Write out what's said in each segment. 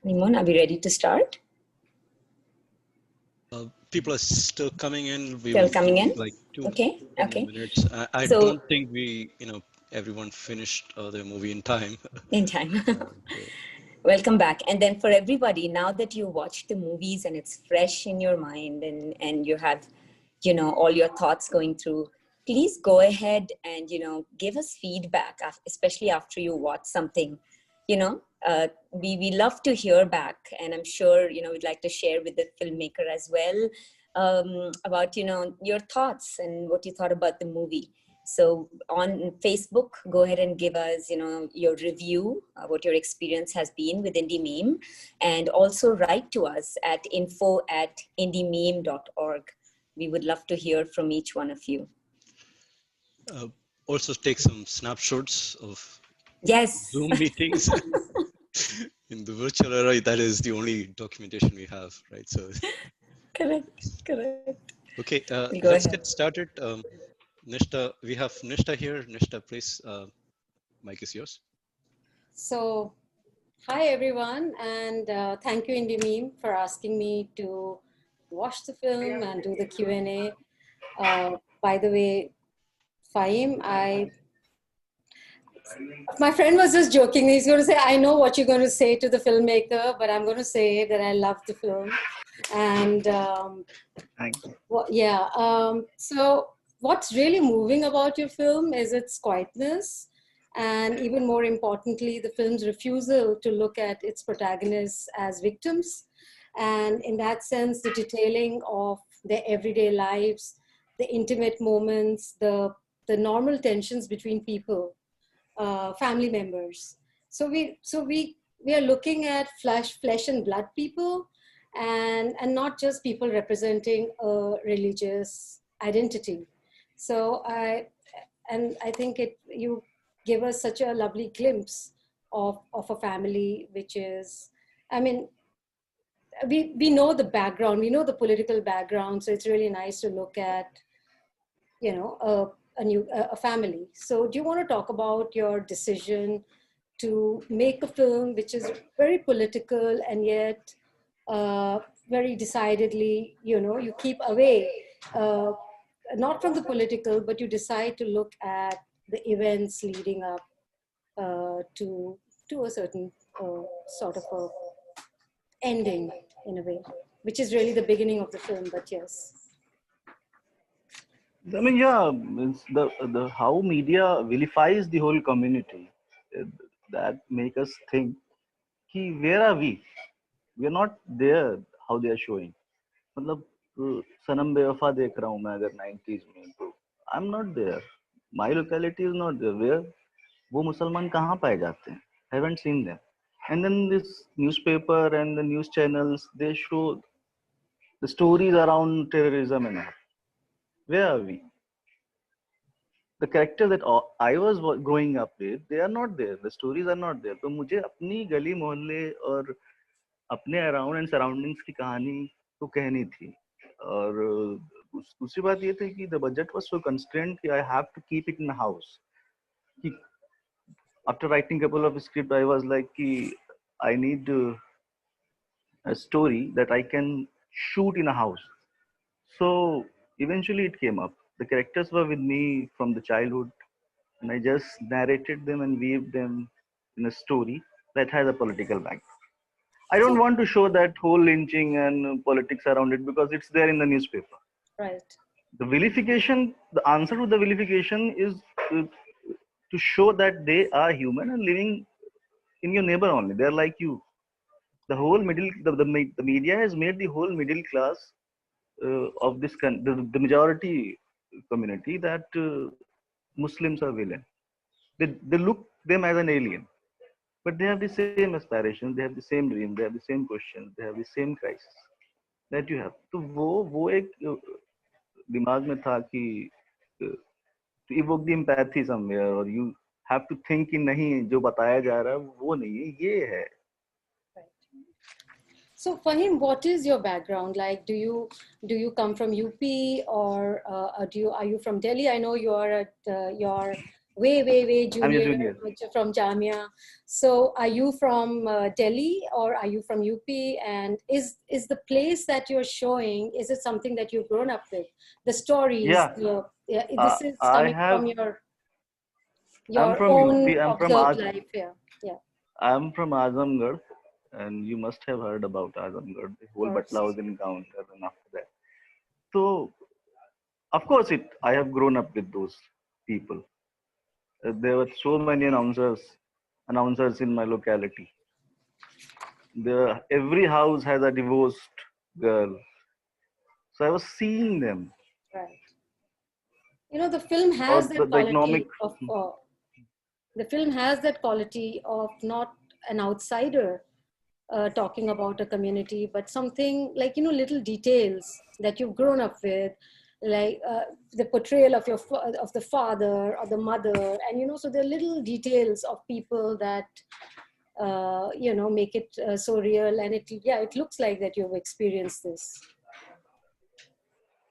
Nimon, are we ready to start? People are still coming in. We Still will coming in? like two Okay. minutes. I So, don't think everyone finished their movie in time. in time. Welcome back. And then for everybody, now that you watched the movies and it's fresh in your mind and you have, all your thoughts going through, please go ahead and, give us feedback, especially after you watch something. We love to hear back, and I'm sure, we'd like to share with the filmmaker as well about, your thoughts and what you thought about the movie. So on Facebook, go ahead and give us, your review, what your experience has been with Indie Meme, and also write to us at info@indiememe.org. We would love to hear from each one of you. Also take some snapshots of Zoom meetings. In the virtual era, that is the only documentation we have, right? So correct. Okay, let's get started. Nishta, we have Nishta here. Nishta, please, mic is yours. So, hi everyone, and thank you Indie Meme for asking me to watch the film and do the Q&A. By the way, Fahim, my friend was just joking. He's going to say, I know what you're going to say to the filmmaker, but I'm going to say that I love the film. And thank you. Well, yeah, so what's really moving about your film is its quietness. And even more importantly, the film's refusal to look at its protagonists as victims. And in that sense, the detailing of their everyday lives, the intimate moments, the normal tensions between people, family members. So we are looking at flesh and blood people, and not just people representing a religious identity. So I think you give us such a lovely glimpse of a family, which is, I mean, we know the background, we know the political background, so it's really nice to look at, a family. So do you want to talk about your decision to make a film which is very political and yet very decidedly, you keep away, not from the political, but you decide to look at the events leading up to a certain sort of a ending in a way, which is really the beginning of the film, but yes. I mean, yeah, it's the how media vilifies the whole community that make us think, ki, where are we? We are not there. How they are showing. मतलब सनम बेवफा देख रहा हूँ मैं अगर 90s में तो I'm not there. My locality is not there. Where वो मुसलमान कहाँ पाए जाते हैं? Haven't seen them. And then this newspaper and the news channels, they show the stories around terrorism and all. Where are we? The characters that I was growing up with, they are not there. The stories are not there. तो मुझे अपनी गली मोहल्ले और अपने around and surroundings की कहानी तो कहनी थी. और दूसरी बात ये थी कि the budget was so constrained कि I have to keep it in the house. After writing a couple of scripts, I was like, I need a story that I can shoot in a house. So eventually it came up. The characters were with me from the childhood, and I just narrated them and weaved them in a story that has a political background. I don't want to show that whole lynching and politics around it because it's there in the newspaper. Right. The vilification, the answer to the vilification is to show that they are human and living in your neighbor only. They're like you. The whole the media has made the whole middle class of this the majority community that Muslims are villain. They look them as an alien, but they have the same aspirations, they have the same dream, they have the same questions, they have the same crisis that you have. तो वो एक दिमाग में था कि to evoke the empathy somewhere, or you have to think कि नहीं जो बताया जा रहा है वो नहीं है, ये है. So Fahim, what is your background? Like, do you come from UP or are you from Delhi? I know you are at your way I'm your junior, junior. from Jamia. So are you from Delhi or are you from UP? And is the place that you're showing, is it something that you've grown up with? The stories, Yeah, yeah, this is I coming have. from I'm your from own UP. observed life here. Yeah, I'm from Azamgarh, and you must have heard about Azamgarh, the of whole course. Batlau's encounter, and after that. So, of course, I have grown up with those people. There were so many announcers in my locality. Every house has a divorced girl. So I was seeing them. Right. The film Or has that the economic. quality of not an outsider talking about a community, but something like, little details that you've grown up with, like the portrayal of of the father or the mother, and so there are little details of people that make it so real, and it looks like that you've experienced this.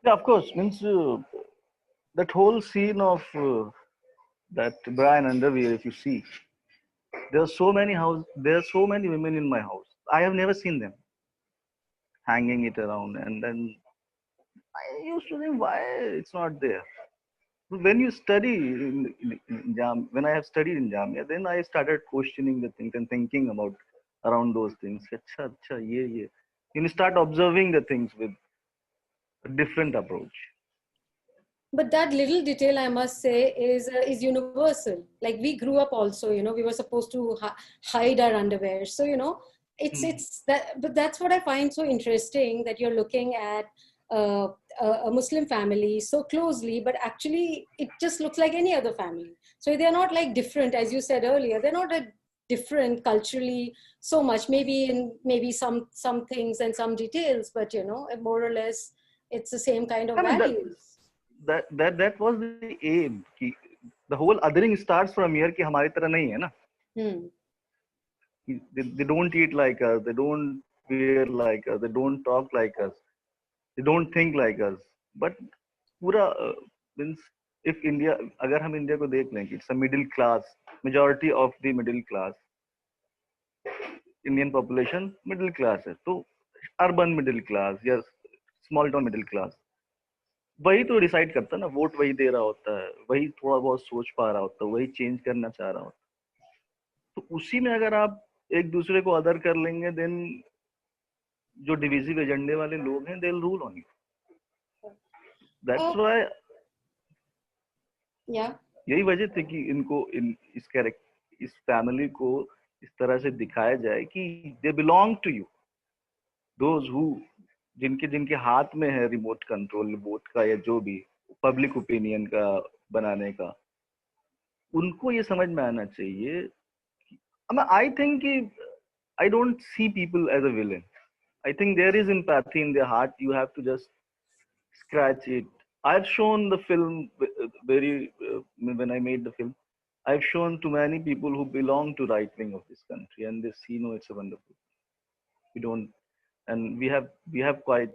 Yeah, of course. Means that whole scene of that Brian underwear, if you see, there are so many women in my house. I have never seen them hanging it around, and then I used to think why it's not there. When you study in when I have studied in Jamia, then I started questioning the things and thinking about around those things. Acha, acha, ye. You start observing the things with a different approach. But that little detail, I must say, is universal. Like, we grew up also, we were supposed to hide our underwear. So, it's that. But that's what I find so interesting, that you're looking at uh, a Muslim family so closely, but actually it just looks like any other family. So they're not like different, as you said earlier. They're not different culturally so much. Maybe some things and some details, but more or less it's the same kind of I mean values. that was the aim. The whole othering starts from here कि हमारी तरह नहीं है ना. They don't eat like us. They don't wear like us. They don't talk like us. They don't think like us. But पूरा means if India, अगर हम India को देख लें, it's a middle class, majority of the middle class, Indian population middle class है. तो urban middle class या small town middle class, वही तो डिसाइड करता है ना. वोट वही दे रहा होता है, वही थोड़ा बहुत सोच पा रहा होता है, वही चेंज करना चाह रहा होता है. तो उसी में अगर आप एक दूसरे को अदर कर लेंगे, देन जो डिविजिव एजेंडे वाले लोग हैं, they will rule on you. That's why यही वजह थी कि इनको इस फैमिली को इस तरह से दिखाया जाए कि they belong to you. Those who जिनके जिनके हाथ में है रिमोट कंट्रोल वोट का या जो भी पब्लिक ओपिनियन का बनाने का, उनको ये समझ में आना चाहिए. I think I don't see people as a villain. I think there is empathy in their heart. You have to just scratch it. I've shown the film when I made the film. I've shown to many people who belong to right wing of this country, and they see, no, it's a wonderful. We don't, and we have quite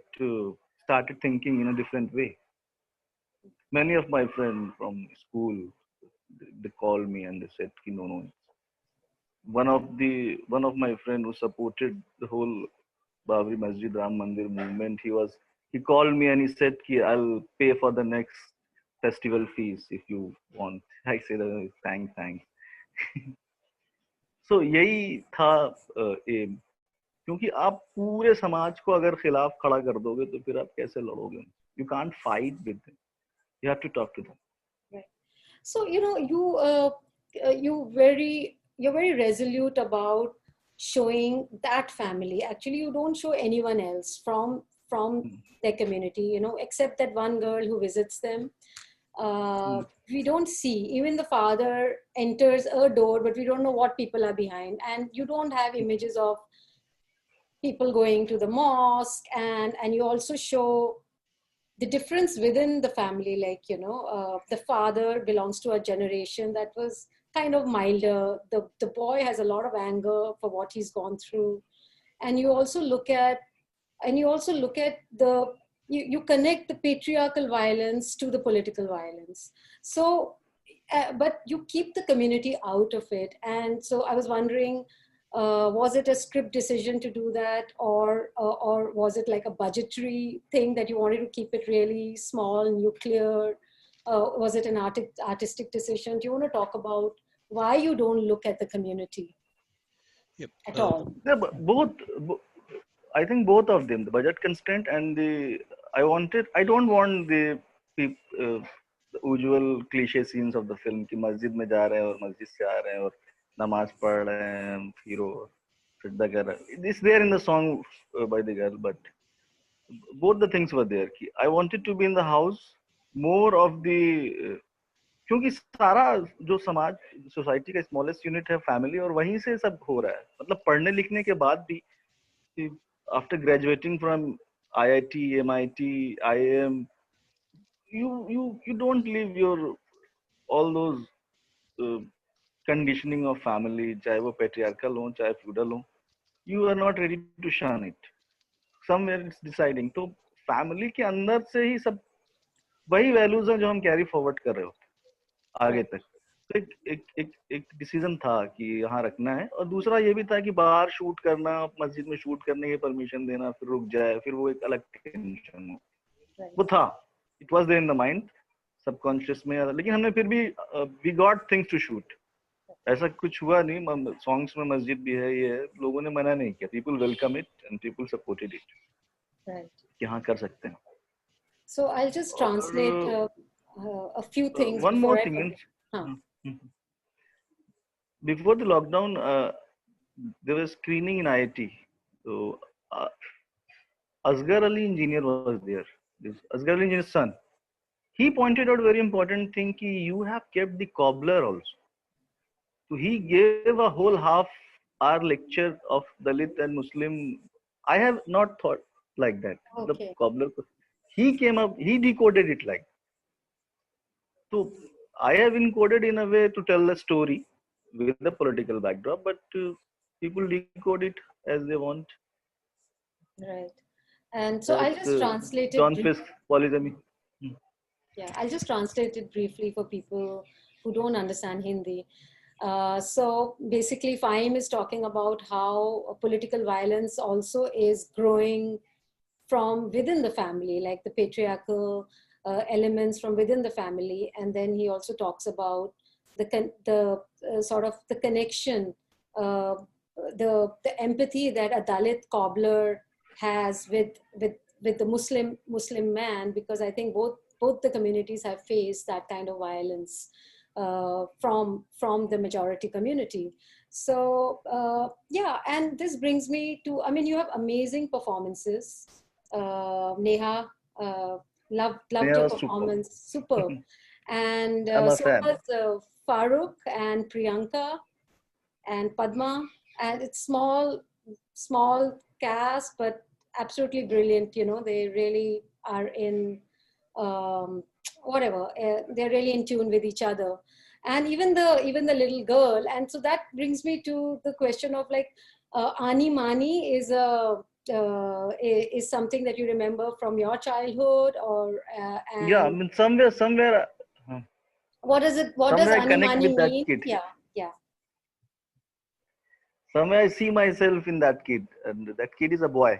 started thinking in a different way. Many of my friends from school, they called me and they said, no, no. One of my friend who supported the whole Babri Masjid Ram Mandir movement, he called me and he said, I'll pay for the next festival fees if you want. I said, thanks. So यही था M. क्योंकि आप पूरे समाज को अगर खिलाफ खड़ा कर दोगे तो फिर आप कैसे लड़ोगे? You can't fight with them. You have to talk to them. Right. So you're very resolute about showing that family. Actually, you don't show anyone else from their community, except that one girl who visits them. We don't see, even the father enters a door, but we don't know what people are behind. And you don't have images of people going to the mosque, and you also show the difference within the family. Like, the father belongs to a generation that was kind of milder. The boy has a lot of anger for what he's gone through. And you also look at you connect the patriarchal violence to the political violence. So but you keep the community out of it. And so I was wondering, was it a script decision to do that, or was it like a budgetary thing that you wanted to keep it really small, nuclear? Was it an artistic decision? Do you want to talk about why you don't look at the community at all? Yeah, but I think both of them, the budget constraint and I don't want the usual cliche scenes of the film कि मस्जिद में जा रहे हैं और मस्जिद से आ रहे हैं और नमाज पढ़ रहे हैं हीरो सिजदा कर रहा है. It's there in the song by the girl, but both the things were there. कि I wanted to be in the house more of the क्योंकि सारा जो समाज सोसाइटी का स्मॉलेस्ट यूनिट है फैमिली और वहीं से सब हो रहा है. मतलब पढ़ने लिखने के बाद भी after graduating from IIT, MIT, IIM, you don't leave your all those uh, conditioning of family, चाहे वो patriarchal हो, चाहे feudal हो, you are not ready to shun it. Somewhere it's deciding. तो family के अंदर से ही सब वही values हैं जो हम carry forward कर रहे होते हैं आगे तक. तो एक डिसीजन था कि यहाँ रखना है और दूसरा ये भी था कि बाहर शूट करना, मस्जिद में शूट करने की परमिशन देना, फिर रुक जाए, फिर वो एक अलग टेंशन हो. वो था, it was there in the mind, subconscious में. लेकिन हमने फिर भी we got things to shoot. ऐसा कुछ हुआ नहीं. सॉन्ग्स में मस्जिद भी है, ये है, लोगों ने मना नहीं किया. People welcome it and people supported it कि हाँ कर सकते हैं. So I'll just translate a few things. One more thing. Before the lockdown, there was screening in IIT. So Asghar Ali engineer was there. This Asghar Ali engineer's son. He pointed out very important thing कि you have kept the cobbler also. So he gave a whole half-hour lecture of Dalit and Muslim. I have not thought like that. Okay. The cobbler. He came up. He decoded it like. So I have encoded in a way to tell the story with the political backdrop, but people decode it as they want. Right. And so I'll just translate it. John Fisk, polygamy. Yeah, I'll just translate it briefly for people who don't understand Hindi. So basically, Fahim is talking about how political violence also is growing from within the family, like the patriarchal elements from within the family. And then he also talks about the sort of the connection, the empathy that a Dalit cobbler has with the Muslim man, because I think both the communities have faced that kind of violence from the majority community. So yeah, and this brings me to, I mean, you have amazing performances. Neha, loved your performance, superb. And so was Farooq and Priyanka and Padma, and it's small cast, but absolutely brilliant. You know, they really are in whatever, they're really in tune with each other, and even the little girl. And so that brings me to the question of like Aani Maani is something that you remember from your childhood, or yeah, I mean somewhere what does Aani Maani mean? Kid. Yeah. Somewhere I see myself in that kid, and that kid is a boy.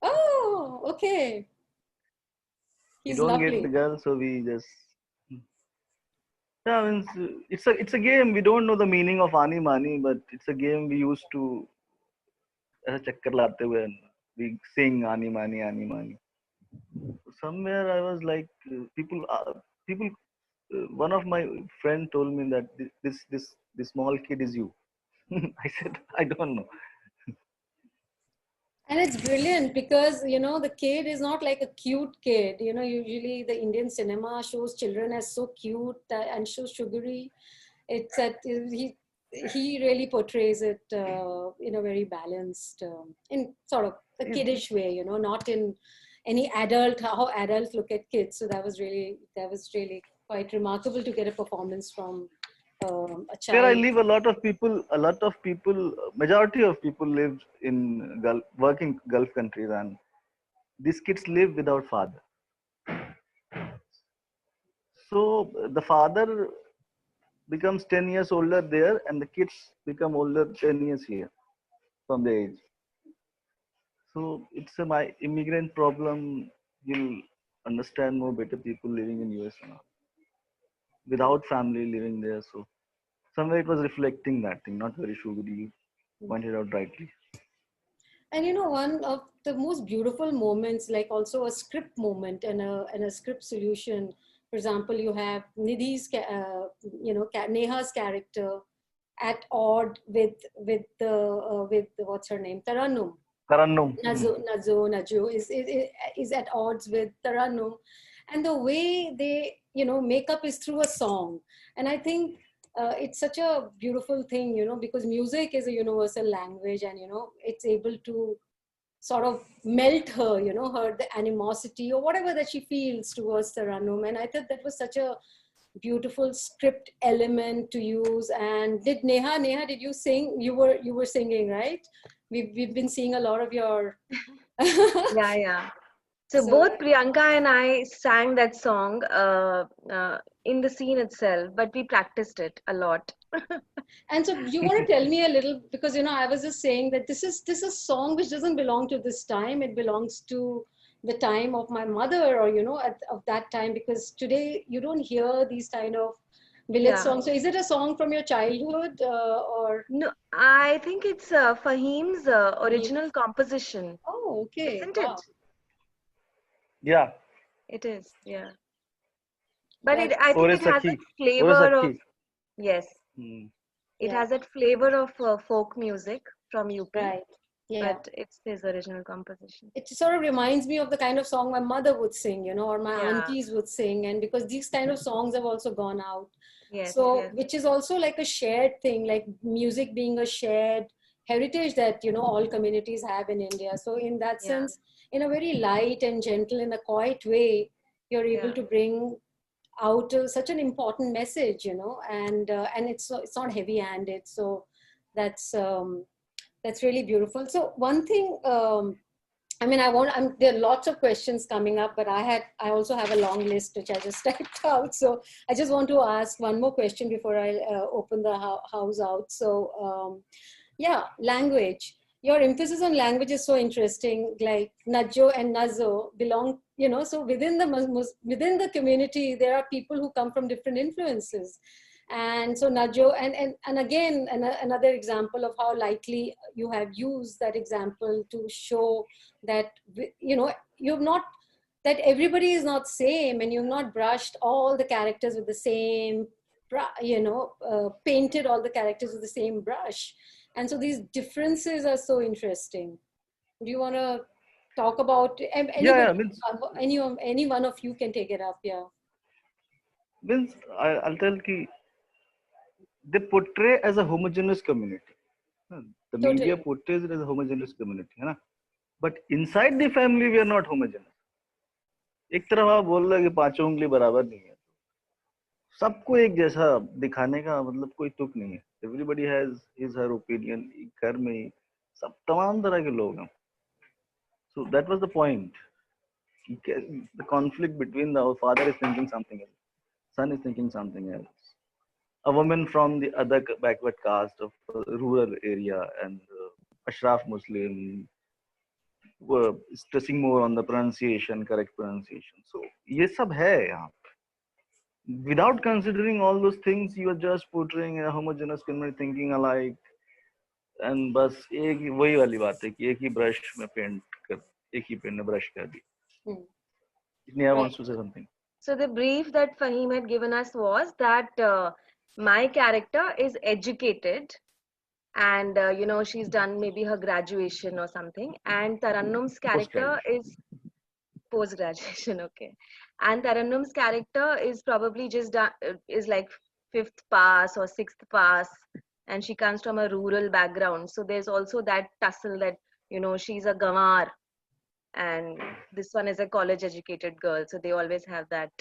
Oh, okay. He's we don't lovely. Get the girl, so we just. Yeah, I mean, it's a game. We don't know the meaning of Aani Maani, but it's a game we used to. Chakkar laate hue, we sing Aani Maani, Aani Maani. Somewhere I was like, people. One of my friend told me that this small kid is you. I said, I don't know. And it's brilliant because, you know, the kid is not like a cute kid. You know, usually the Indian cinema shows children as so cute and so sugary. It's that he really portrays it in a very balanced, in sort of a kiddish way, you know, not in any how adults look at kids. So that was really quite remarkable to get a performance from a child. Where I live, a lot of people, majority of people live in working Gulf countries, and these kids live without father. So the father becomes 10 years older there, and the kids become older 10 years here from the age. So it's a my immigrant problem. You'll understand more better people living in US now, without family living there. So somewhere it was reflecting that thing. Not very sure, you pointed out rightly. And you know, one of the most beautiful moments, like also a script moment and a script solution. For example, you have Nidhi's, Neha's character at odd with what's her name, Tarannum. Tarannum. Nazo is at odds with Tarannum, and the way they make up is through a song, and I think it's such a beautiful thing, because music is a universal language, and it's able to sort of melt her, her the animosity or whatever that she feels towards Tarannum, and I thought that was such a beautiful script element to use. And did Neha, did you sing? You were singing, right? We've been seeing a lot of your yeah. So both Priyanka and I sang that song in the scene itself, but we practiced it a lot. And so you want to tell me a little, because I was just saying that this is a song which doesn't belong to this time. It belongs to the time of my mother, or of that time, because today you don't hear these kind of village songs. So is it a song from your childhood or no? I think it's Fahim's original composition. Oh, okay. Isn't wow. it? Yeah. It is, yeah. But I think it has a flavor of, yes. It has that flavor of folk music from UP. Right. Yeah. But it's his original composition. It sort of reminds me of the kind of song my mother would sing, or my aunties would sing. And because these kind of songs have also gone out. Yes. So, which is also like a shared thing, like music being a shared heritage that, all communities have in India. So in that sense, in a very light and gentle, in a quiet way, you're able to bring out such an important message, and it's not heavy-handed. So that's really beautiful. So one thing, there are lots of questions coming up, but I also have a long list which I just typed out. So I just want to ask one more question before I open the house out. So language. Your emphasis on language is so interesting. Like Najo and Nazo belong, so within the community, there are people who come from different influences. And so Najo, and again, another example of how lightly you have used that example to show that, you've not, that everybody is not same, and you've not brushed all the characters with the same, painted all the characters with the same brush. And so these differences are so interesting. Do you want to talk about any one of you can take it up? Yeah. Means I'll tell you, they portray as a homogeneous community. The media portrays it as a homogeneous community, है ना? But inside the family, we are not homogeneous. एक तरफ आप बोल रहे हैं कि पांचों उंगली बराबर नहीं है, सबको एक जैसा दिखाने का मतलब कोई तुक नहीं है. Everybody has his her opinion. घर में सब तमाम तरह के लोग हैं. So that was the point. The conflict between the father is thinking something else, son is thinking something else. A woman from the other backward caste of a rural area, and Ashraf Muslim were stressing more on the pronunciation, correct pronunciation. So ये सब है यहाँ. Without considering all those things, you are just portraying a homogeneous community thinking alike. And बस एक ही वही वाली बात है कि एक ही brush में paint कर, एक ही pen में brush कर दी. Neha wants to say something. So the brief that Fahim had given us was that my character is educated, and she's done maybe her graduation or something, and Tarannum's character is post-graduation. Okay, and Tarannum's character is probably just done, is like 5th pass or 6th pass, and she comes from a rural background. So there's also that tussle that she's a gamar, and this one is a college educated girl, so they always have that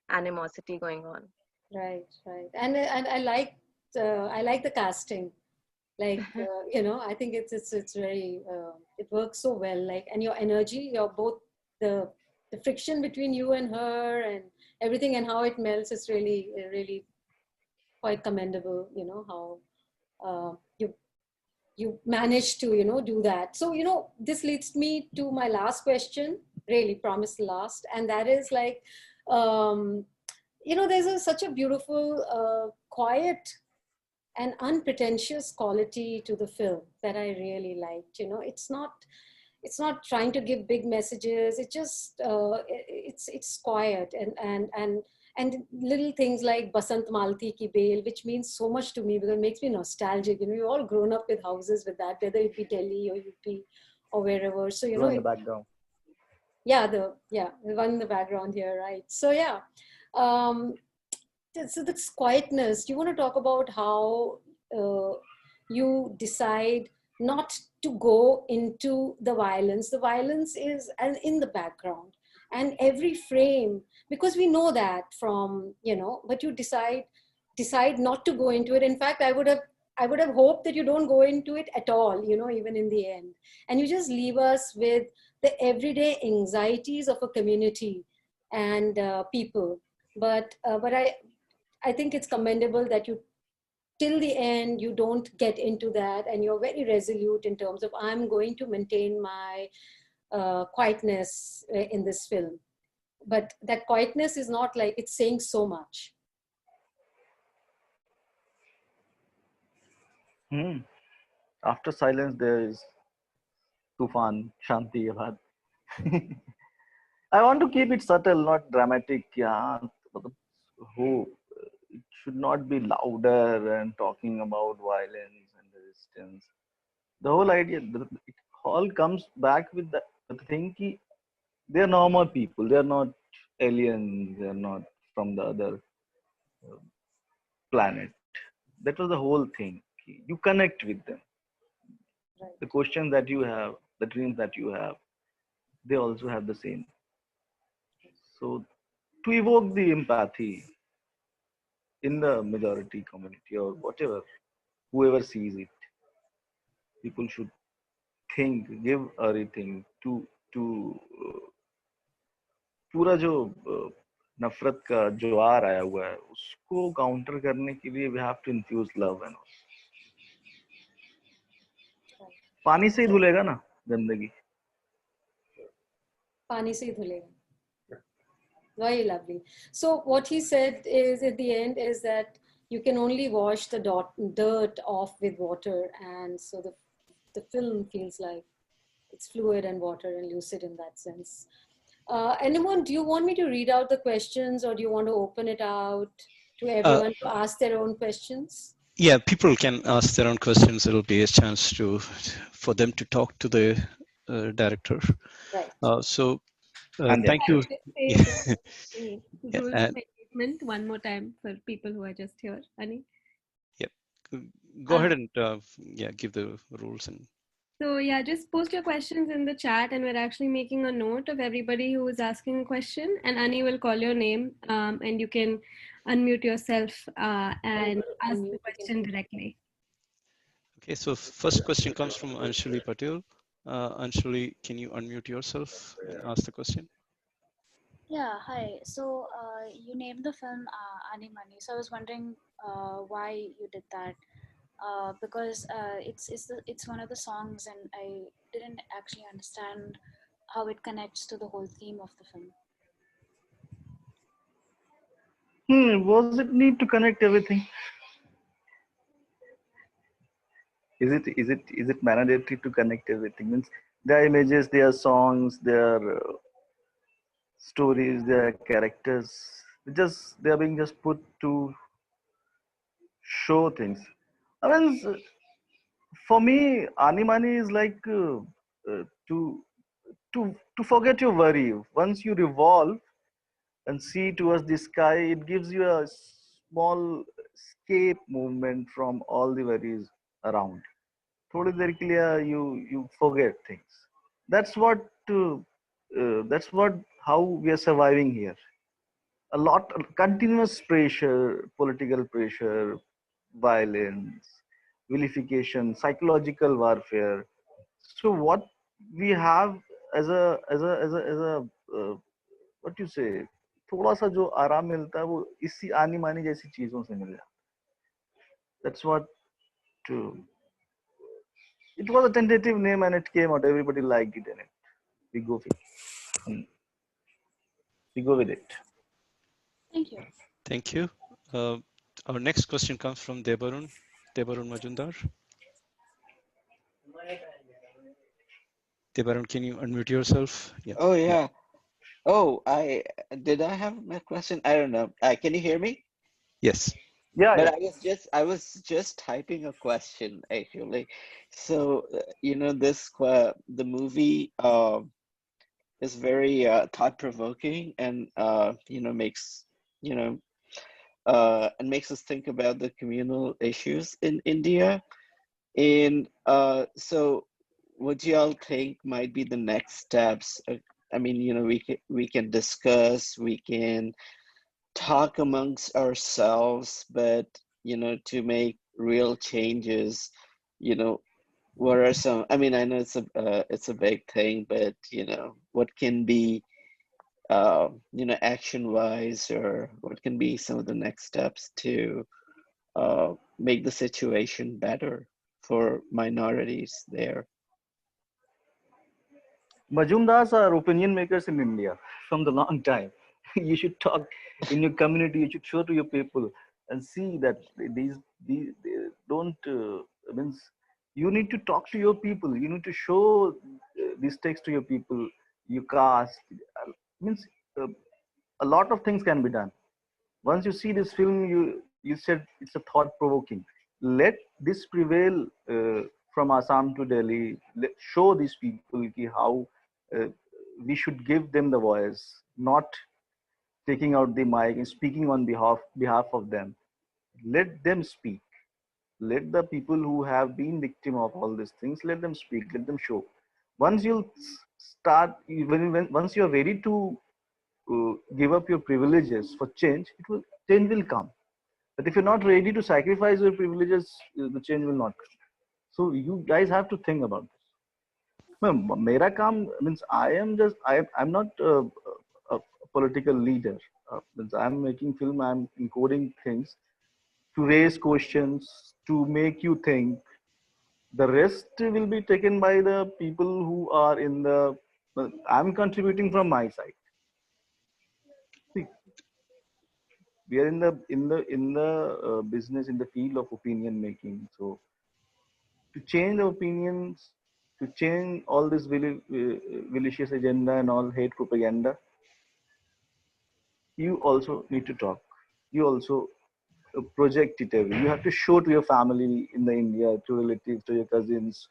animosity going on. Right. And I like the casting, like I think it's very it works so well, like, and your energy, your both the friction between you and her and everything, and how it melts is really quite commendable, you know, how you managed to, you know, do that. So, you know, this leads me to my last question, really promised last, and that is like, you know, there's such a beautiful, quiet and unpretentious quality to the film that I really liked. You know, it's not trying to give big messages. It just it's quiet, and little things like Basant Malti ki Bel, which means so much to me because it makes me nostalgic. You know, we've all grown up with houses with that, whether it be Delhi or UP or wherever. So, you know, in the background. Yeah, the one in the background here, right? So yeah, um, so this quietness. You want to talk about how you decide not to go into the violence. The violence is in the background, and every frame, because we know that from, you know, but you decide not to go into it. In fact, I would have hoped that you don't go into it at all, you know, even in the end, and you just leave us with the everyday anxieties of a community and people. But I think it's commendable that you, till the end, you don't get into that, and you're very resolute in terms of, I'm going to maintain my quietness in this film. But that quietness is not like it's saying so much. Hmm. After silence, there is Tufan, Shanti, Abad. I want to keep it subtle, not dramatic. Yeah, who it should not be louder and talking about violence and resistance. The whole idea, it all comes back with the thing ki they are normal people. They are not aliens. They are not from the other planet. That was the whole thing. You connect with them. Right. The questions that you have, the dreams that you have, they also have the same. So to evoke the empathy in the majority community or whatever, whoever sees it, people should think, give everything to पूरा जो नफरत का ज्वार आया हुआ है उसको counter करने के लिए we have to infuse love and पानी से ही धुलेगा ना गंदगी पानी से ही धुलेगा. Very lovely. So what he said is, at the end, is that you can only wash the dirt off with water, and so the film feels like it's fluid and water and lucid in that sense. Anyone, do you want me to read out the questions, or do you want to open it out to everyone to ask their own questions? Yeah, people can ask their own questions. It'll be a chance for them to talk to the director. Right. Thank you. Rules of engagement one more time for people who are just here. Aani? Yep. Go ahead and give the rules. And so yeah, just post your questions in the chat, and we're actually making a note of everybody who is asking a question, and Aani will call your name, and you can unmute yourself and ask the question directly. Okay, so first question comes from Anshuli Patel. Anshuli, can you unmute yourself and ask the question? Yeah, hi. So you named the film Aani Maani. So I was wondering why you did that. Because it's one of the songs, and I didn't actually understand how it connects to the whole theme of the film. Was it need to connect everything? Is it mandatory to connect everything? Means there are images, there are songs, there are stories, there are characters. They are being just put to show things. I mean, for me, Aani Maani is like to forget your worry. Once you revolve and see towards the sky, it gives you a small escape movement from all the worries around. थोड़ी देर के लिए you forget things. That's what how we are surviving here. A lot continuous pressure, political pressure, violence, vilification, psychological warfare. So what we have as a what you say, थोड़ा सा जो आराम मिलता है वो इसी आनी मानी जैसी चीजों से मिल जाता है. That's what. Uh, it was a tentative name, and it came out. Everybody liked it, and we go with we go with it. Thank you. Thank you. Our next question comes from Debarun Majumdar. Debarun, can you unmute yourself? Yeah. Oh yeah. Oh, I have my question? I don't know. Can you hear me? Yes. Yeah. But yeah. I was just typing a question actually. So the movie is very thought provoking and makes and makes us think about the communal issues in India. And so what do y'all think might be the next steps? I mean, we can discuss, we can talk amongst ourselves, but to make real changes, what are some? I mean, I know it's a big thing, but what can be action wise, or what can be some of the next steps to make the situation better for minorities there? Majumdars are opinion makers in India from the long time. You should talk in your community. You should show to your people and see that they don't means you need to talk to your people. You need to show these texts to your people. You cast means uh, a lot of things can be done. Once you see this film, you said it's a thought provoking. Let this prevail from Assam to Delhi. Show these people how uh, we should give them the voice, not taking out the mic and speaking on behalf of them. Let them speak. Let the people who have been victim of all these things, let them speak. Let them show. Once you start, once you are ready to give up your privileges for change will come. But if you're not ready to sacrifice your privileges, the change will not come. So you guys have to think about this. Mera kaam means I'm not a political leader. Means I'm making film. I'm encoding things to raise questions, to make you think. The rest will be taken by the people who are in the. I'm contributing from my side. See, we are in the business, in the field of opinion making. So to change the opinions, to change all this malicious agenda and all hate propaganda, you also need to talk. You also project it away. You have to show to your family in the India, to relatives, to your cousins,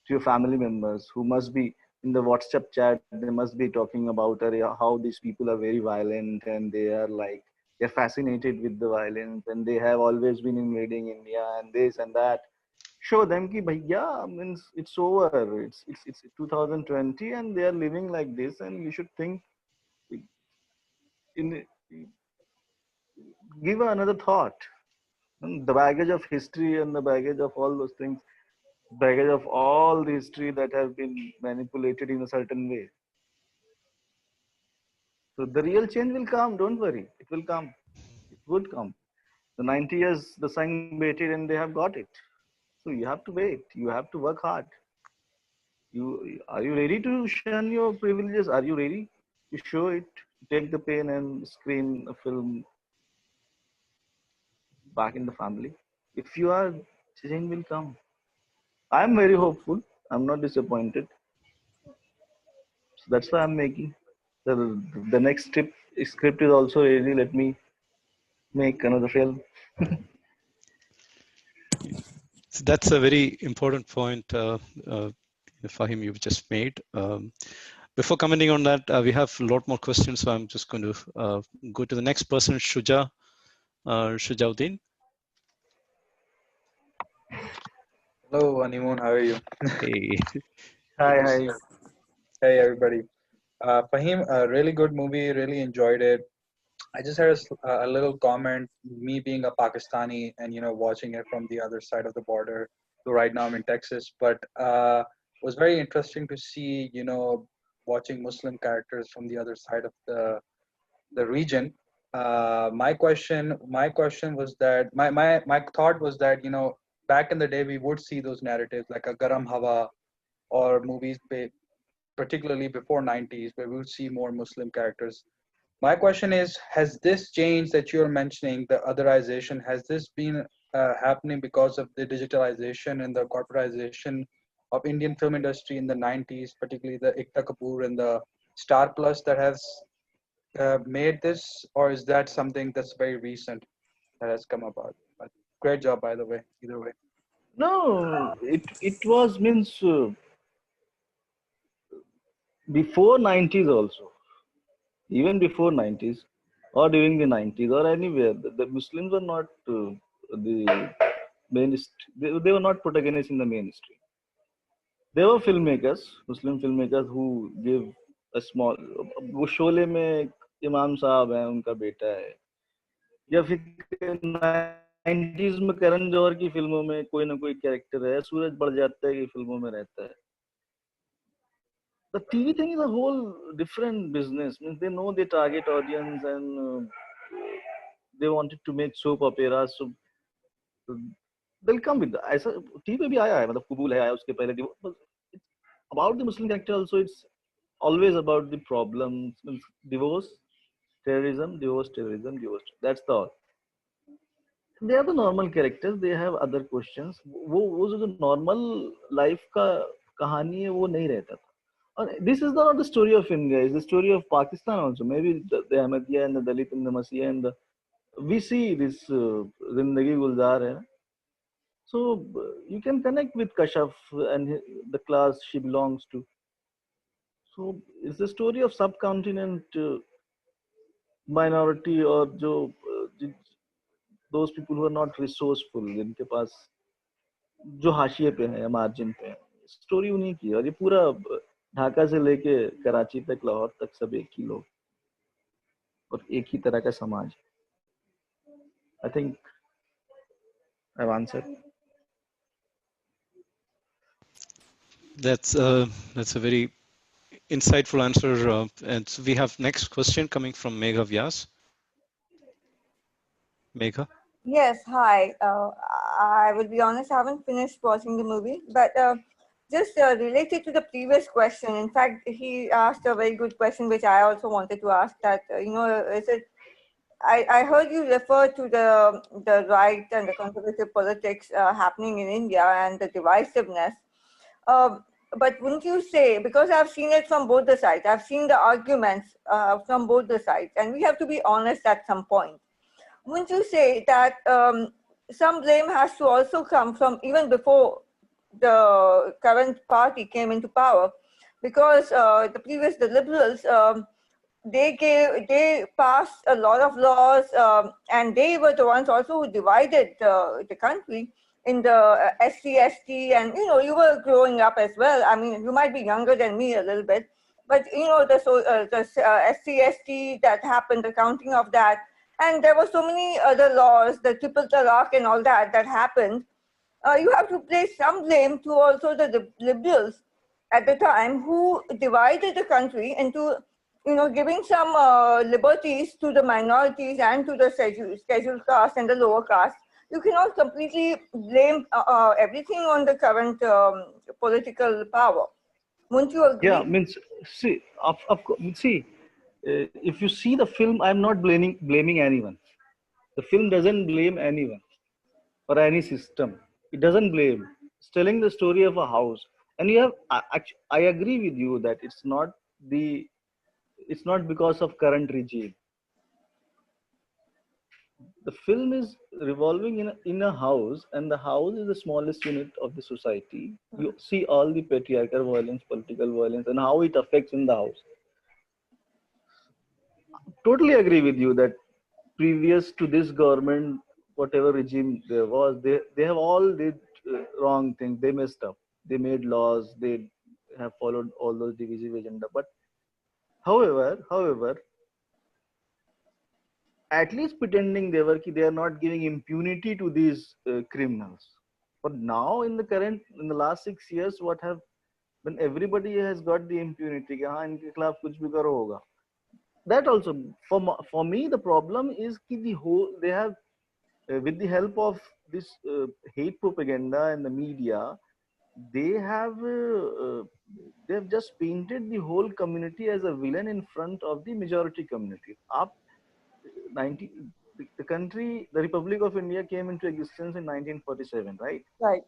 to your family members who must be in the WhatsApp chat. They must be talking about how these people are very violent and they are like they're fascinated with the violence and they have always been invading India and this and that. Show them ki bhaiya means it's over. It's 2020 and they are living like this and you should think in give another thought. And the baggage of history and the baggage of all those things, baggage of all the history that have been manipulated in a certain way. So the real change will come. Don't worry, it will come. It would come. The 90 years the sun waited and they have got it. So you have to wait. You have to work hard. Are you ready to shun your privileges? Are you ready to show it, take the pain and screen a film back in the family? If you are, change will come. I am very hopeful. I'm not disappointed. So that's why I'm making the next script is also ready. Let me make another film. So that's a very important point, Fahim, you've just made. Before commenting on that, we have a lot more questions, so I'm just going to go to the next person, Shujauddin. Hello, Aani, how are you? Hey. Hi. Hey, everybody. Fahim, a really good movie, really enjoyed it. I just had a little comment, me being a Pakistani and, watching it from the other side of the border. So right now I'm in Texas, but it was very interesting to see, watching Muslim characters from the other side of the region. My question was that my thought was that back in the day we would see those narratives like a Garam Hawa or movies particularly before 90s where we would see more Muslim characters. My question is, has this change that you're mentioning, the otherization, has this been happening because of the digitalization and the corporatization of Indian film industry in the 90s, particularly the Ikta Kapoor and the Star Plus that has made this, or is that something that's very recent that has come about? But great job, by the way, either way. No, it was means before 90s also, even before 90s or during the 90s or anywhere, the Muslims were not the they were not protagonists in the mainstream. There were filmmakers, Muslim filmmakers who give a small, वो शोले में एक इमाम साहब हैं, उनका बेटा है, या फिर 90s में करण जौहर की फिल्मों में कोई ना कोई कैरेक्टर है, सूरज बढ़ जाता है की फिल्मों में रहता है. The TV thing is a whole different business. Means they know their target audience and they wanted to make soap operas, so they'll come with that. ऐसा TV पे भी आया है, मतलब कुबूल है आया उसके पहले. It's about the Muslim character also. It's always about the problems, divorce, terrorism, divorce, terrorism, divorce. That's the all. They are the normal characters. They have other questions. वो जो normal life का कहानी है वो नहीं रहता था. This is not the story of India. It's the story of Pakistan also. Maybe the Ahmadiyya and the Dalit and the Masih and we see this Zindagi Gulzar hai. So you can connect with Kashaf and the class she belongs to. So it's the story of subcontinent minority or those people who are not resourceful, जिनके पास जो हाशिए पे हैं या margin पे हैं. Story उन्हीं की, और ये पूरा ढाका से लेके कराची तक, लाहौर तक सब एक ही लोग और एक ही तरह का समाज. आई think I have answered. That's a very insightful answer. And so we have next question coming from Megha Vyas. Megha. Yes, hi. I will be honest, I haven't finished watching the movie, but just related to the previous question, in fact, he asked a very good question, which I also wanted to ask. That is it? I heard you refer to the right and the conservative politics happening in India and the divisiveness. But wouldn't you say, because I've seen it from both the sides, I've seen the arguments from both the sides, and we have to be honest at some point. Wouldn't you say that some blame has to also come from even before the current party came into power? Because the liberals, they passed a lot of laws, and they were the ones also who divided the country in the SC, ST, and you were growing up as well. I mean, you might be younger than me a little bit, but the SC, ST that happened, the counting of that. And there were so many other laws, the triple talaq and all that happened. You have to place some blame to also the liberals at the time who divided the country into, giving some liberties to the minorities and to the scheduled caste and the lower caste. You cannot completely blame everything on the current political power. Won't you agree? Yeah, means see, see, if you see the film, I'm not blaming anyone. The film doesn't blame anyone or any system. It doesn't blame. It's telling the story of a house, and you have. I agree with you that it's not because of current regime. The film is revolving in a house, and the house is the smallest unit of the society. You see all the patriarchal violence, political violence, and how it affects in the house. Totally agree with you that previous to this government, whatever regime there was, they have all did wrong things. They messed up. They made laws. They have followed all those divisive agenda. But however, at least pretending they are not giving impunity to these criminals. But now in the last 6 years, when everybody has got the impunity, कि हाँ इनके खिलाफ कुछ भी करो होगा. that also for me the problem is ki the whole they have with the help of this hate propaganda and the media, they have uh, uh, they have just painted the whole community as a villain in front of the majority community. Up 90, the country, the Republic of India came into existence in 1947, right? Right.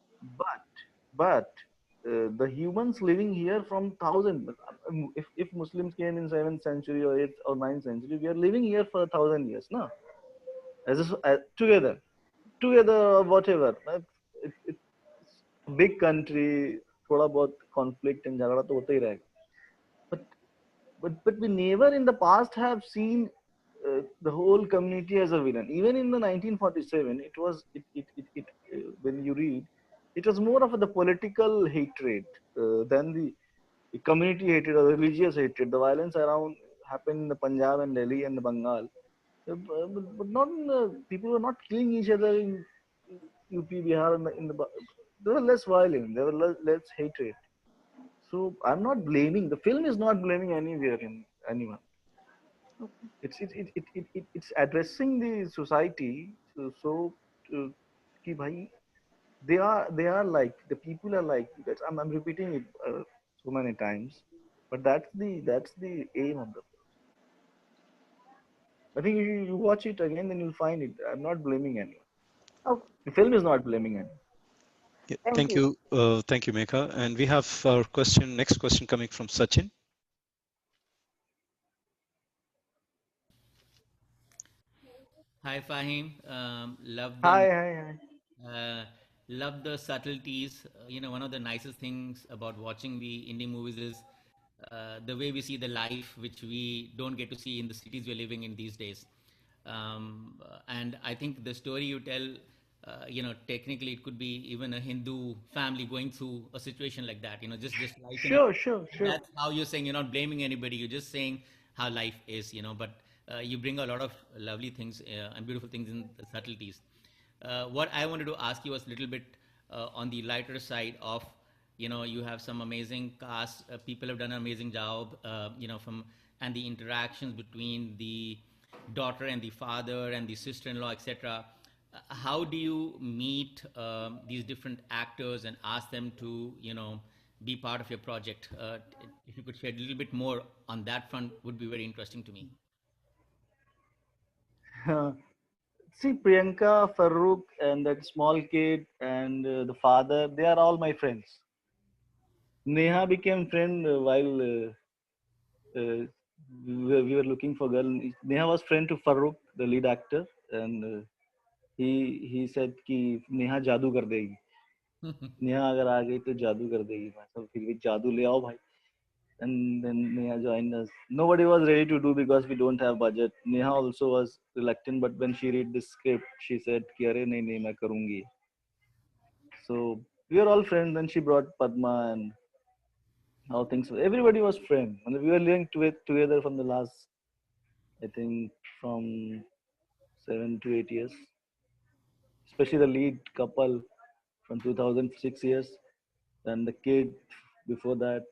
But the humans living here from thousand, if Muslims came in 7th century or 8th or 9th century, we are living here for 1,000 years, no? Together or whatever. It's big country, थोड़ा बहुत conflict and झगड़ा तो होता ही रहेगा. But but we never in the past have seen the whole community as a villain. Even in the 1947, it was when you read, it was more of the political hatred than the community hatred or religious hatred. The violence around happened in the Punjab and Delhi and the Bengal, but not in the, people were not killing each other in UP, Bihar, they were less violent. There were less hatred. So I'm not blaming. The film is not blaming anywhere in anyone. It's addressing the society. So कि भाई, they are like the people are like that. I'm repeating it so many times, but that's the aim of the. I think if you watch it again, then you'll find it. I'm not blaming anyone. Okay. The film is not blaming anyone. Yeah, Thank thank you, Megha. And we have our next question coming from Sachin. Hi Fahim, love Hi, the hi, hi. love the subtleties. One of the nicest things about watching the indie movies is the way we see the life which we don't get to see in the cities we're living in these days. And I think the story you tell, technically it could be even a Hindu family going through a situation like that. Just life in a. Sure. That's how you're saying you're not blaming anybody. You're just saying how life is. But you bring a lot of lovely things and beautiful things in the subtleties. What I wanted to ask you was a little bit on the lighter side of, you have some amazing cast. People have done an amazing job. And the interactions between the daughter and the father and the sister-in-law, etc. How do you meet these different actors and ask them to, be part of your project? If you could share a little bit more on that front, would be very interesting to me. See, Priyanka, Farooq, and that small kid, and the father, they are all my friends. Neha became friend while we were looking for girl. Neha was friend to Farooq, the lead actor, and he said कि नेहा जादू कर देगी. नेहा अगर आ गई तो जादू कर देगी. मैं सब फिर भी जादू ले आओ भाई. And then Neha joined us. Nobody was ready to do because we don't have budget. Neha also was reluctant, but when she read the script, she said, "कि अरे नहीं नहीं मैं करूँगी." So we were all friends. Then she brought Padma and all things. Everybody was friends. And we were living together from the last, I think, from 7 to 8 years. Especially the lead couple from 2006 years, and the kid before that,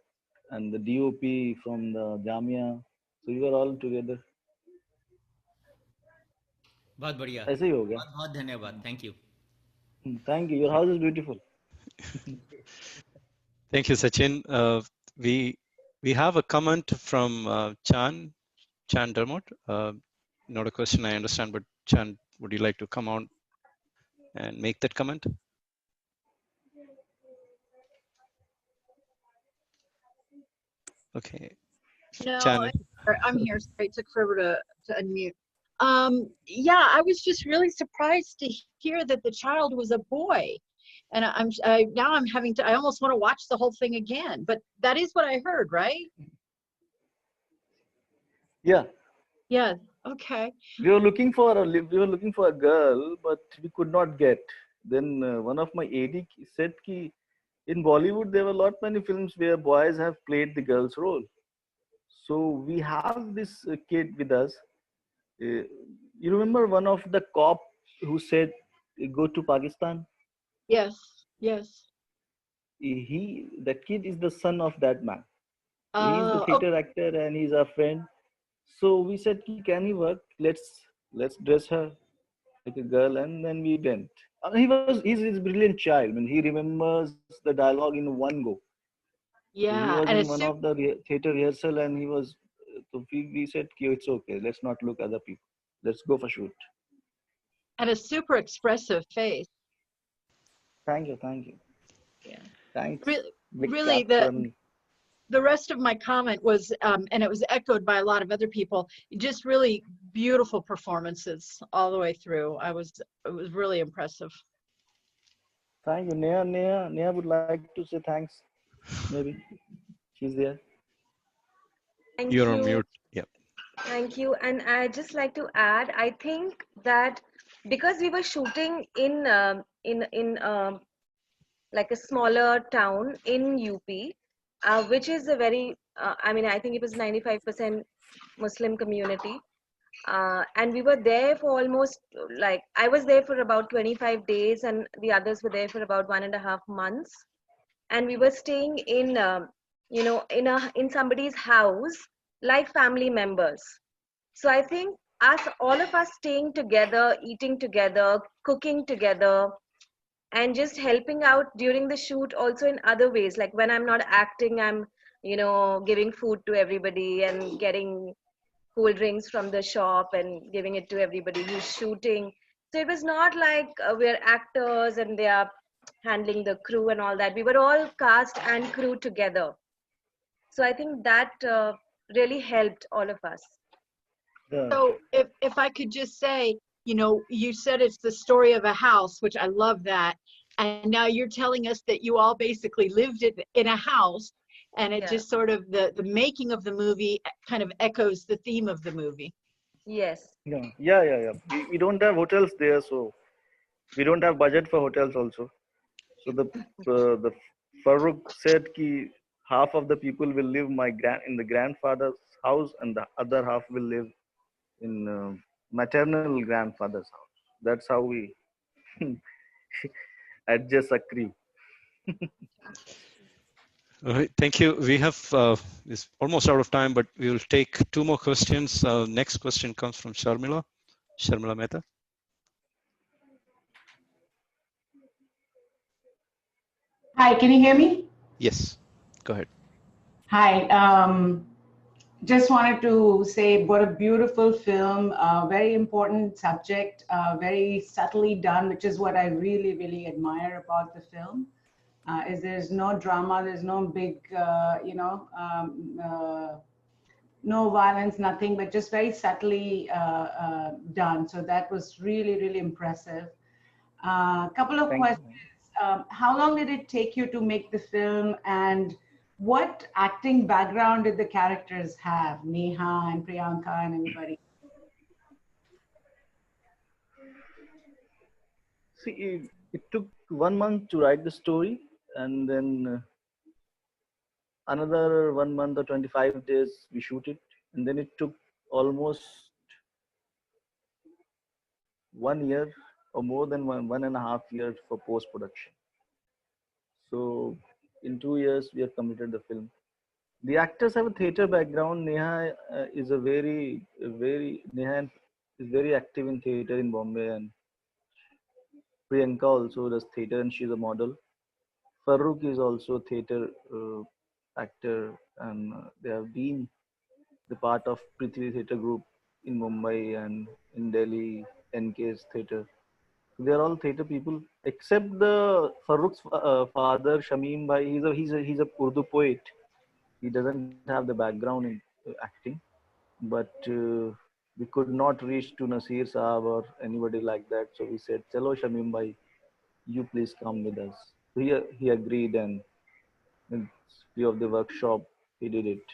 and the DOP from the Jamia. So we were all together. बहुत बढ़िया. ऐसे ही हो गया. बहुत बहुत धन्यवाद. Thank you. Thank you. Your house is beautiful. Thank you, Sachin. We have a comment from Chan Dermot. Not a question, I understand, but Chan, would you like to come on and make that comment? Okay. No, Chan. I'm here. Sorry, it took forever to unmute. Yeah, I was just really surprised to hear that the child was a boy, and now I'm having to. I almost want to watch the whole thing again. But that is what I heard, right? Yeah. Yeah. Okay. We were looking for a girl, but we could not get. Then one of my AD said कि in Bollywood there were lot many films where boys have played the girl's role. So we have this kid with us. You remember one of the cop who said, "Go to Pakistan"? Yes. Yes. That kid is the son of that man. So he's the Oh. theater actor and he's our friend. So we said, can he work? Let's dress her like a girl, and then we went. He's a brilliant child. I mean, he remembers the dialogue in one go. So he Yeah, was and in a one of the theater rehearsal, and he was. So we said, it's okay. Let's not look other people. Let's go for shoot. super expressive face. Thank you. Yeah. Thanks. Really, Big really, clap for me. the rest of my comment was, and it was echoed by a lot of other people, just really beautiful performances all the way through. It was really impressive. Thank you, Neha would like to say thanks. Maybe she's there. Thank You're on you. mute. Yeah. Thank you. And I'd just like to add, I think that because we were shooting in like a smaller town in UP, which is a very, I mean, I think it was 95% Muslim community. And we were there for almost, like, I was there for about 25 days, and the others were there for about 1.5 months. And we were staying in, in somebody's house, like family members. So I think all of us staying together, eating together, cooking together, and just helping out during the shoot also in other ways. Like when I'm not acting, I'm, giving food to everybody and getting cool drinks from the shop and giving it to everybody who's shooting. So it was not like we're actors and they are handling the crew and all that. We were all cast and crew together. So I think that really helped all of us. Yeah. So if I could just say, you said it's the story of a house, which I love that. And now you're telling us that you all basically lived in a house, and it just sort of, the making of the movie kind of echoes the theme of the movie. Yes. Yeah. We don't have hotels there, so we don't have budget for hotels also. So the Farooq said ki half of the people will live in the grandfather's house, and the other half will live in maternal grandfather's house. That's how we adjust a crew. All right. Thank you. We have is almost out of time, but we will take two more questions. Next question comes from Sharmila Mehta. Hi, can you hear me? Yes, go ahead. Hi. Just wanted to say what a beautiful film, very important subject, very subtly done, which is what I really, really admire about the film. Is there's no drama, there's no big, no violence, nothing, but just very subtly done. So that was really, really impressive. A couple of questions. How long did it take you to make the film, and what acting background did the characters have, Neha and Priyanka and everybody? See, it took 1 month to write the story, and then another 1 month or 25 days we shoot it, and then it took almost 1 year or more than 1.5 years for post production. So in 2 years we have completed the film. The actors have a theater background. Neha Neha is very active in theater in Bombay, and Priyanka also does theater, and she's a model. Farooq is also a theater actor, and they have been the part of Prithvi Theatre Group in Mumbai and in Delhi, NK's theater. They are all theater people, except the Farooq's father, Shamim Bhai. He's a Urdu poet. He doesn't have the background in acting, but we could not reach to Nasir Saab or anybody like that. So we said, "Chalo, Shamim Bhai, you please come with us." So he agreed, and in few of the workshop he did it.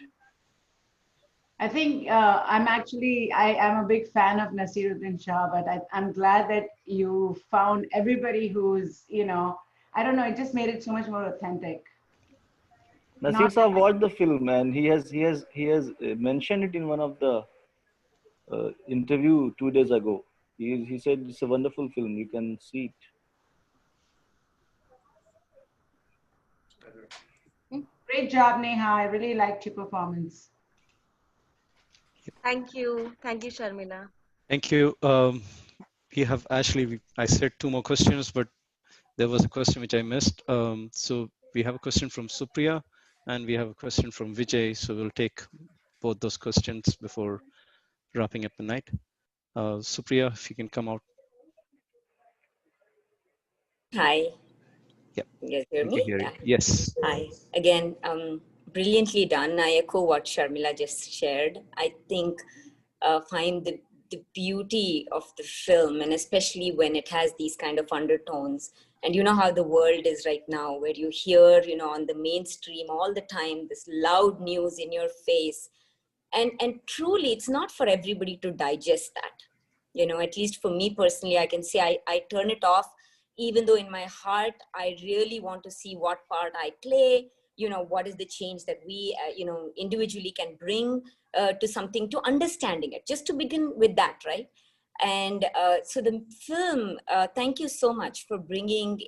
I think I am a big fan of Nasiruddin Shah, but I'm glad that you found everybody who's, I don't know, it just made it so much more authentic. Nasir Saab watched the film, and he has mentioned it in one of the interview 2 days ago. He said it's a wonderful film. You can see Great job, Neha. I really liked your performance. Thank you. Thank you, Sharmila. Thank you. We have actually, I said 2 more questions, but there was a question which I missed. So we have a question from Supriya and we have a question from Vijay. So we'll take both those questions before wrapping up the night. Supriya, if you can come out. Hi. Yeah. You guys hear We me? can hear you. Yeah. Yes. Hi. Again, brilliantly done. I echo what Sharmila just shared. I think find the beauty of the film, and especially when it has these kind of undertones. And you know how the world is right now, where you hear, on the mainstream all the time, this loud news in your face. And truly, it's not for everybody to digest that. At least for me personally, I can say I turn it off, even though in my heart, I really want to see what part I play, what is the change that we, individually can bring to something, to understanding it, just to begin with that, right? And so the film, thank you so much for bringing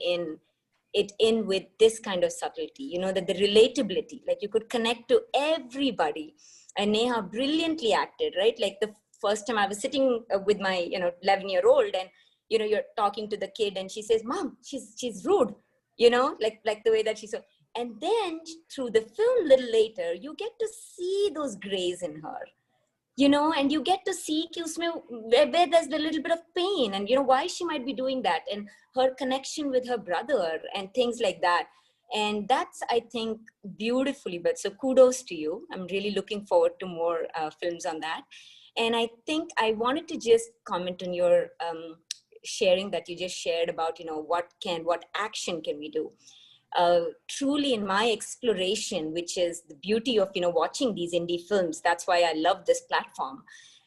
it in with this kind of subtlety, that the relatability, like you could connect to everybody. And Neha brilliantly acted, right? Like the first time I was sitting with my 11-year-old, and you're talking to the kid and she says, "Mom, she's rude," like the way that she's so. And then through the film, little later, you get to see those grays in her, and you get to see where there's a little bit of pain, and why she might be doing that, and her connection with her brother and things like that. And that's, I think, beautifully. But so kudos to you. I'm really looking forward to more films on that. And I think I wanted to just comment on your sharing that you just shared about, what action can we do? Truly, in my exploration, which is the beauty of watching these indie films, that's why I love this platform,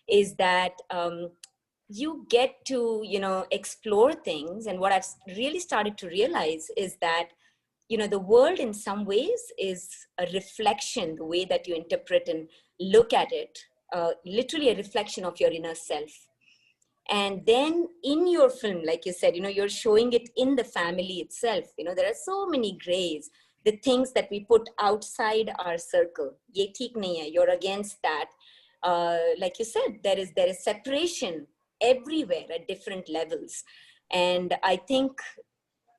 is that you get to explore things. And what I've really started to realize is that the world in some ways is a reflection, the way that you interpret and look at it, literally a reflection of your inner self. And then in your film, like you said, you're showing it in the family itself. There are so many grays, the things that we put outside our circle. Ye theek nahi hai, you're against that. Like you said, there is separation everywhere at different levels. And I think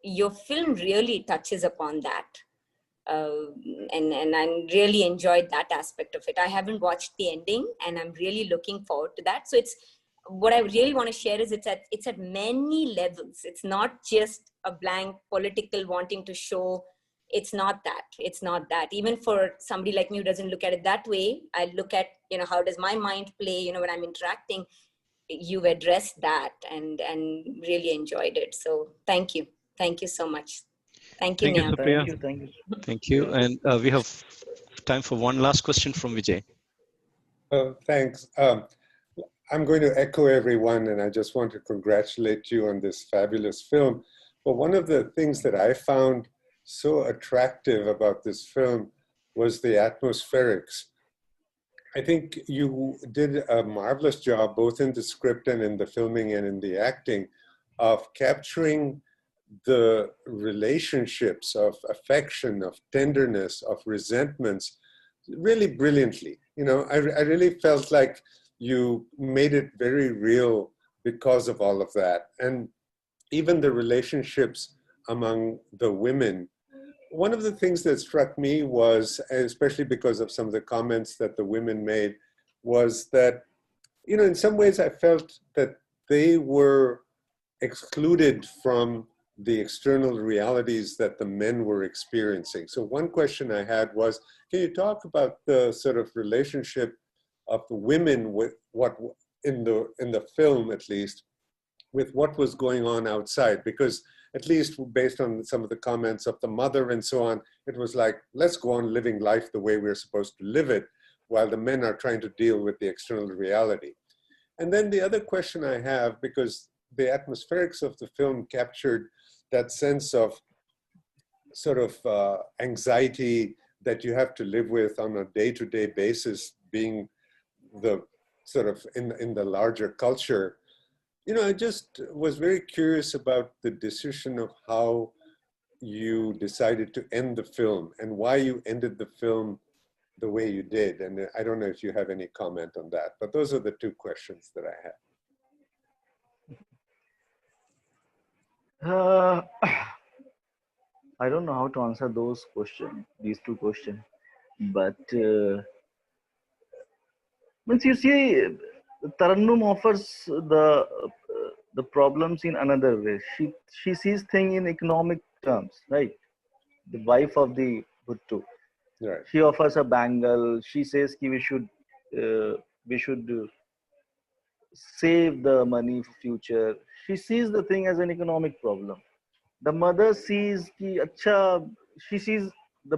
your film really touches upon that. And I really enjoyed that aspect of it. I haven't watched the ending, and I'm really looking forward to that. So it's, what I really want to share is it's at many levels. It's not just a blank political wanting to show. It's not that. It's not that. Even for somebody like me who doesn't look at it that way, I look at, how does my mind play, when I'm interacting. You've addressed that and really enjoyed it. So thank you. Thank you so much. Thank you, Thank you, Neha. Supriya. Thank you. Thank you. And we have time for one last question from Vijay. Thanks. I'm going to echo everyone, and I just want to congratulate you on this fabulous film. But one of the things that I found so attractive about this film was the atmospherics. I think you did a marvelous job, both in the script and in the filming and in the acting, of capturing the relationships of affection, of tenderness, of resentments, really brilliantly. I really felt like you made it very real because of all of that. And even the relationships among the women. One of the things that struck me was, especially because of some of the comments that the women made, was that, in some ways I felt that they were excluded from the external realities that the men were experiencing. So one question I had was, can you talk about the sort of relationship of the women with what, in the film at least, with what was going on outside? Because at least based on some of the comments of the mother and so on, it was like, let's go on living life the way we're supposed to live it, while the men are trying to deal with the external reality. And then the other question I have, because the atmospherics of the film captured that sense of sort of anxiety that you have to live with on a day-to-day basis, being the sort of in the larger culture. I just was very curious about the decision of how you decided to end the film and why you ended the film the way you did. And I don't know if you have any comment on that, but those are the two questions that I have. I don't know how to answer those questions, these two questions, but means you see, Tarannum offers the problems in another way. She sees thing in economic terms, right? The wife of the Bhuttu. Right. She offers a bangle. She says ki we should save the money for future. She sees the thing as an economic problem. The mother sees ki acha. She sees the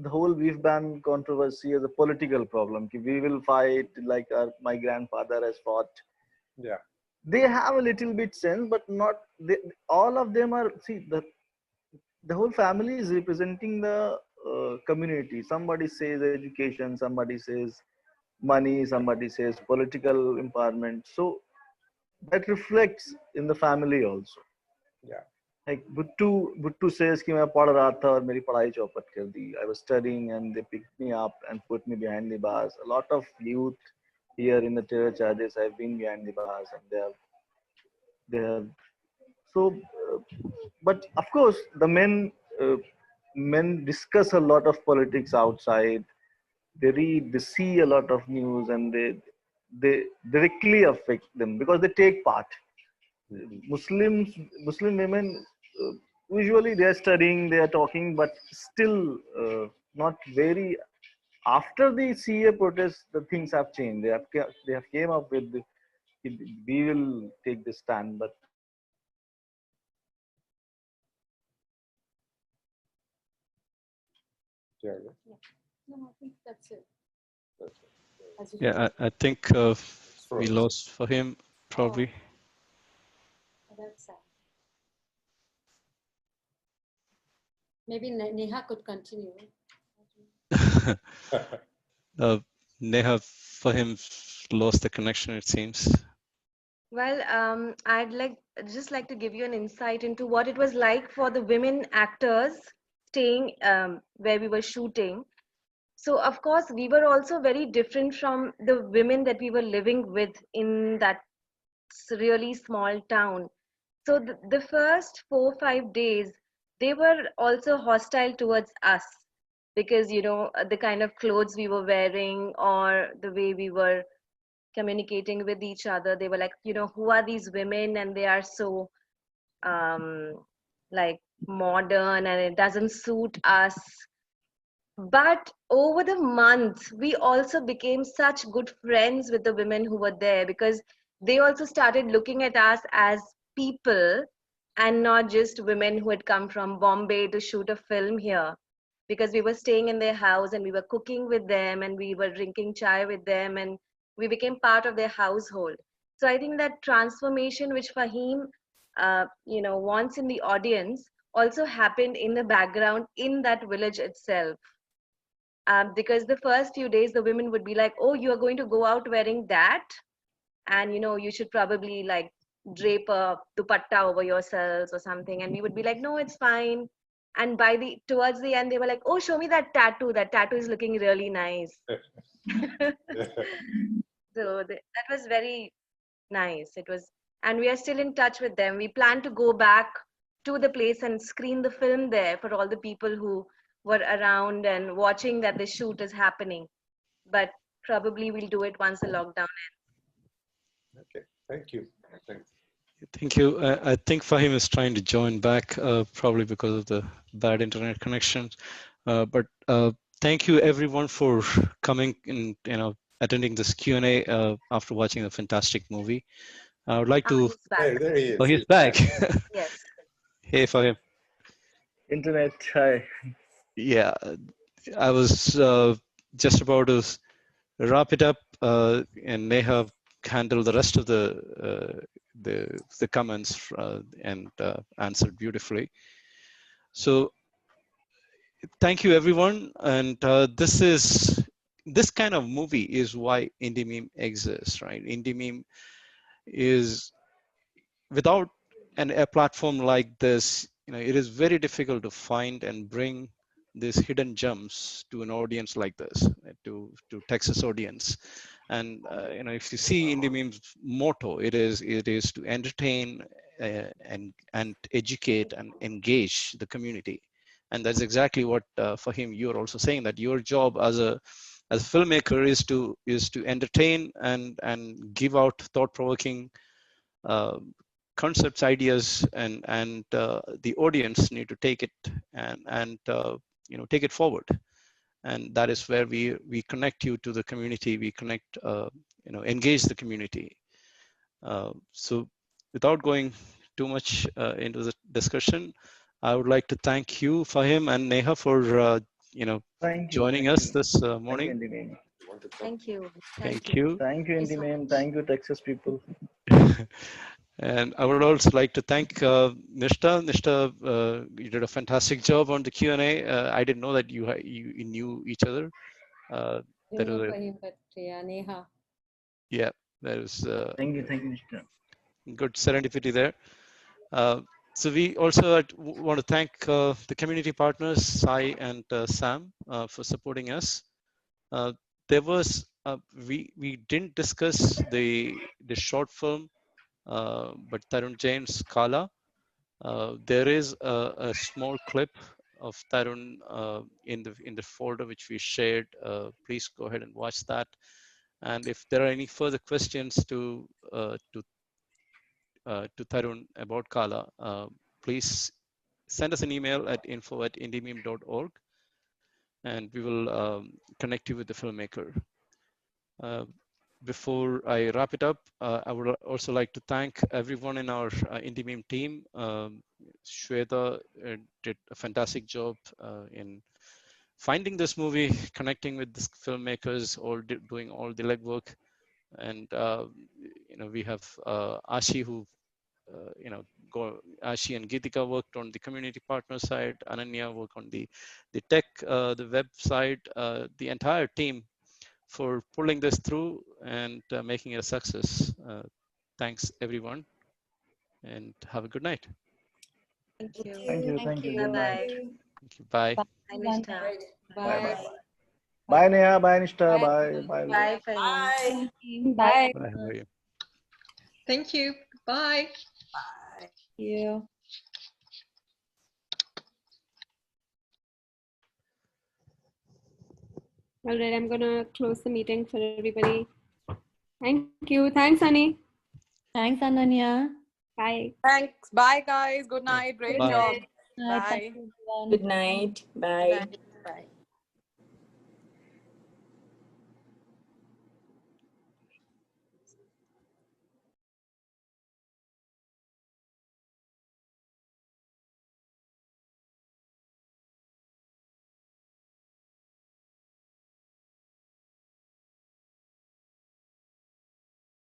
whole weave ban controversy as a political problem. Ki we will fight like my grandfather has fought. Yeah. They have a little bit sense, but not they, all of them are see the whole family is representing the community. Somebody says education, somebody says money, somebody says political empowerment. So that reflects in the family also. Yeah. Like Buttu says कि मैं पढ़ रहा था और मेरी पढ़ाई चौपट कर दी. I was studying and they picked me up and put me behind the bars. A lot of youth here in the terror charges have been behind the bars and they have so but of course the men discuss a lot of politics outside. They read, they see a lot of news, and they directly affect them because they take part. Muslim women usually they are studying, they are talking, but still not very. After the CA protest, the things have changed. They have came up with we will take this stand, but Yeah. No, I think that's it. Yeah, I think we lost for him probably. Oh, that's sad. Maybe Neha could continue. Neha, for him, lost the connection, it seems. Well, I'd just like to give you an insight into what it was like for the women actors staying where we were shooting. So, of course, we were also very different from the women that we were living with in that really small town. So, the first 4 or 5 days, they were also hostile towards us because, the kind of clothes we were wearing or the way we were communicating with each other. They were like, who are these women? And they are so like modern and it doesn't suit us. But over the months, we also became such good friends with the women who were there because they also started looking at us as people and not just women who had come from Bombay to shoot a film here. Because we were staying in their house and we were cooking with them and we were drinking chai with them and we became part of their household. So I think that transformation which Fahim, wants in the audience also happened in the background in that village itself. Because the first few days the women would be like, oh, you are going to go out wearing that, and you should probably like drape a dupatta over yourselves or something, and we would be like, no, it's fine. And towards the end they were like, oh, show me that tattoo is looking really nice. So that was very nice. It was, and we are still in touch with them. We plan to go back to the place and screen the film there for all the people who were around and watching that the shoot is happening. But probably we'll do it once the lockdown ends. Okay, thank you. Thanks. Thank you. I think Fahim is trying to join back, probably because of the bad internet connection. But thank you everyone for coming and attending this Q&A after watching a fantastic movie. I would like to. He's back. Hey, there he is. Oh, he's back. Yes. Hey, Fahim. internet. Hi. Yeah, I was just about to wrap it up, and Neha handle the rest of the comments and answered beautifully. So thank you everyone, and this kind of movie is why indie meme exists, right? Indie meme is, without a platform like this, it is very difficult to find and bring these hidden gems to an audience like this, to Texas audience. And if you see Indie Meme's motto, it is to entertain and educate and engage the community. And that's exactly what Fahim, you're also saying, that your job as a filmmaker is to entertain and give out thought-provoking concepts, ideas, and the audience need to take it and take it forward. And that is where we connect you to the community. We connect, engage the community. So without going too much into the discussion, I would like to thank you, Fahim and Neha, for joining us this morning. Thank you. Thank you. Thank you, Indie Meme. Thank you, Texas people. And I would also like to thank Nishta. Nishta, you did a fantastic job on the Q&A. I didn't know that you knew each other. Neha. Yeah, there is Thank you, Nishta. Good serendipity there. So we also want to thank the community partners, Sai and Sam, for supporting us. There was we didn't discuss the short film, but Tarun Jain's Kala. There is a small clip of Tarun in the folder which we shared. Please go ahead and watch that. And if there are any further questions to Tarun about Kala, please send us an email at info@indiememe.org, and we will connect you with the filmmaker. Before I wrap it up, I would also like to thank everyone in our Indie Meme team. Shweta did a fantastic job in finding this movie, connecting with the filmmakers, doing all the legwork. And we have Ashi, who Ashi and Geetika worked on the community partner side. Ananya worked on the tech, the website, the entire team for pulling this through and making it a success. Thanks, everyone, and have a good night. Thank you. Thank you. Thank you. Good night. Thank you. Bye. Bye, Nishta. Bye. Bye, Neha. Bye, Nishta. Bye. Bye. Bye, Fahim. Bye. Bye. How are you? Thank you. Bye. Thank you. All right, I'm gonna close the meeting for everybody. Thank you. Thanks, Ani. Thanks, Ananya. Bye. Thanks. Bye, guys. Good night. Great Bye. job. Bye. Bye. Good night. Bye.